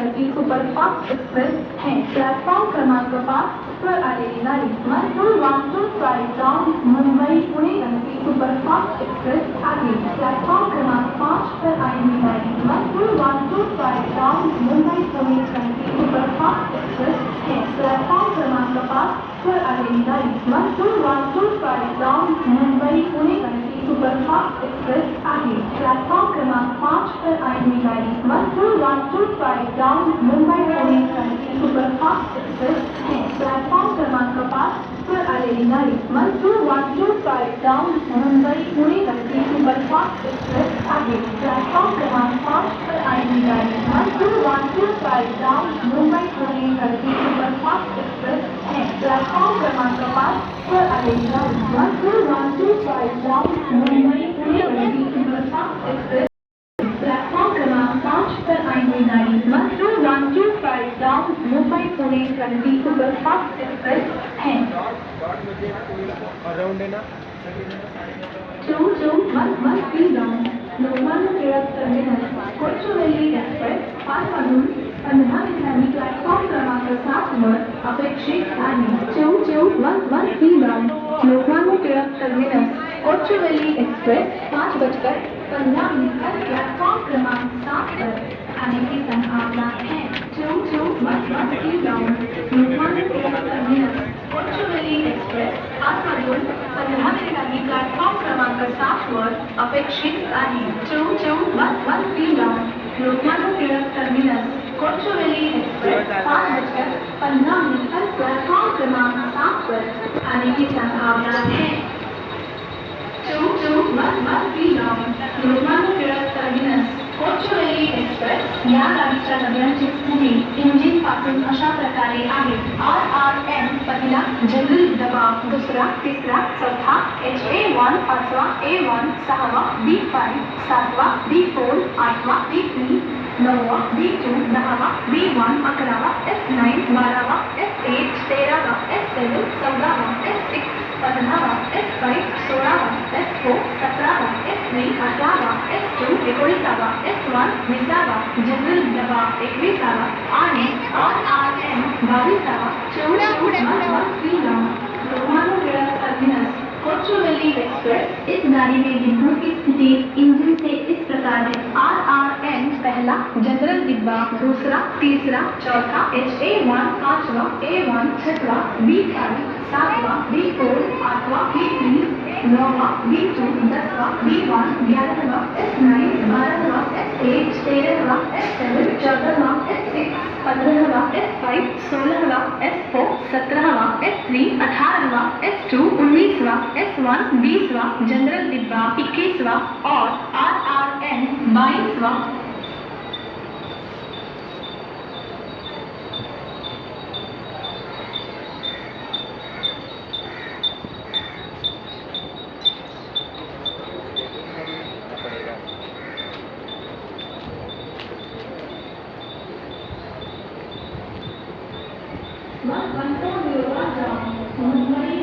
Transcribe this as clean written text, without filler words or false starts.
करती superfast express है। Platform क्रमांक 5 पर आलेली गाडी 1215 डाउन मुंबई पुणे करती सुपरफास्ट एक्सप्रेस आहे। प्लॅटफॉर्म क्रमांक 5 पर आलेली गाडी 1215 डाउन मुंबई पुणे करती सुपरफास्ट एक्सप्रेस है। प्लॅटफॉर्म क्रमांक 5 पर आलेली गाडी 1215 डाउन मुंबई पुणे करती सुपरफास्ट एक्सप्रेस आहे। प्लॅटफॉर्म क्रमांक 5 पर आलेली गाडी 1215 डाउन मुंबई पुणे करती सुपरफास्ट एक्सप्रेस है। प्लॅटफॉर्म क्रमांक 5 पर आलेली गाडी 1215 डाउन मुंबई पुणे करती सुपरफास्ट एक्सप्रेस आहे। प्लॅटफॉर्म क्रमांक 5 पर आलेली गाडी 1215 डाउन मुंबई पुणे करती सुपरफास्ट एक्सप्रेस है। प्लॅटफॉर्म क्रमांक 5 पर आलेली गाडी 1215 डाउन मुंबई पुणे करती सुपरफास्ट एक्सप्रेस। प्लॅटफॉर्म क्रमांक 5 पर आलेली गाडी 1215 डाउन मुंबई पुणे करती सुपरफास्ट एक्सप्रेस है। लोकमान्य टिळक टर्मिनस कोचुवेली एक्सप्रेस 5 वाजून 15 मिनिटांनी प्लॅटफॉर्म क्रमांक 7 वर अपेक्षित आहे। लोकमान्य टिळक टर्मिनस कोचुवेली एक्सप्रेस 5:15 पर प्लैटफॉर्म क्रमांक 7 पर आने की संभावना है। लोकमान्य टिळक टर्मिनस कोचुवेली एक्सप्रेस 5:15 मिनिटांनी प्लॅटफॉर्म क्रमांक 7 वर अपेक्षित आहे। लोकमान्य टिळक टर्मिनस कोचुवेली एक्सप्रेस 5:15 पर प्लैटफॉर्म क्रमांक 7 पर आने की संभावना है। लोकमान्य टिळक टर्मिनस कोचुवेली एक्सप्रेस या गाडीच्या डब्यांची स्थिती इंजिन पासून अशा प्रकारे आहे। RRN पहिला जनरल डबा, दुसरा, तिसरा, चौथा, HA1 पाचवा, A1 सहावा, B5 सातवा, B4 आठवा, B3 नववा, B2 दहावा, B1 11वा, S9 12वा, S8 13वा, S7 14वा, S6 15वा, S5 16वा, S4 17वा, S3 18वा, S2 19वा, S1 20वा, general डबा 21वा आणि RRN 22वा। लोकमान्य टिळक टर्मिनस कोचुवेली एक्सप्रेस इस गाड़ी में डिब्बों की स्थिति इंजन से इस प्रकार है। RRN पहला जनरल डिब्बा, दूसरा, तीसरा, चौथा, HA1 पांचवा, A1 छठवा, B5 सातवा, B4 आठवा, B3 नौवा, B2 10वां, B1 11वां, S9 12वां, S8 13वां, S7 14वां, S6 15वां, S5 16वां, S4 17वां, S3 18वां, S2 19वां, S1 20वां, general डिब्बा 21वां और RRN 22वां। मुंबई